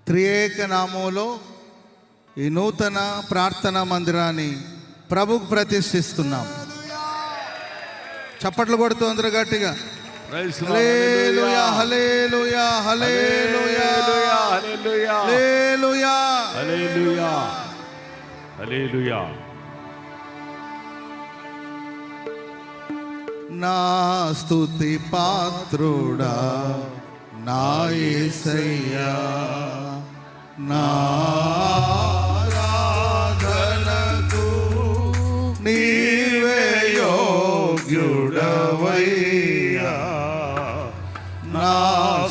త్రియేక నామంలో ఈ నూతన ప్రార్థనా మందిరాన్ని ప్రభుకు ప్రతిష్ఠిస్తున్నాం. చప్పట్లు కొడుతూ అందరూ గట్టిగా హల్లెలూయా హల్లెలూయా హల్లెలూయా హల్లెలూయా హల్లెలూయా హల్లెలూయా హల్లెలూయా. నా స్తుతి పాత్రుడా నా యేసయ్యా, నా ఆరాధనకు నీవే యోగ్యుడవయ్యా. నా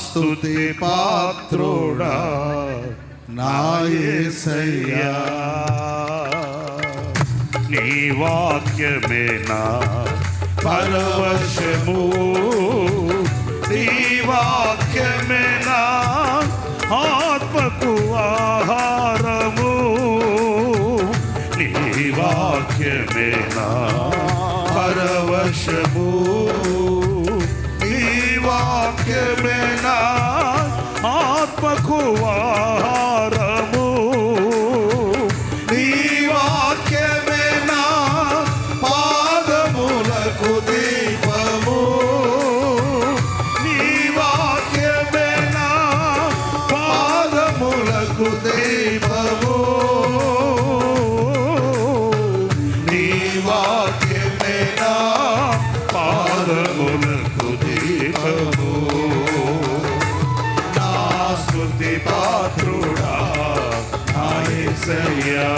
స్తుతి పాత్రుడా నా యేసయ్యా, నీ వాక్యమే నా పరవశము, నీ వాక్యమే నా ఆత్మకు ఆహారము, నీ వాక్యమే నా పరవశము, నీ వాక్యమే నా ఆత్మకు ఆహారము, నీ వాక్యమే నా పాదములకు దీపము, నీ వాక్యమే నా పాదములకు దీపము, నీ వాక్యమే నా పాదములకు దీపము. నా స్తుతి పాత్రుడా నా యేసయ్యా.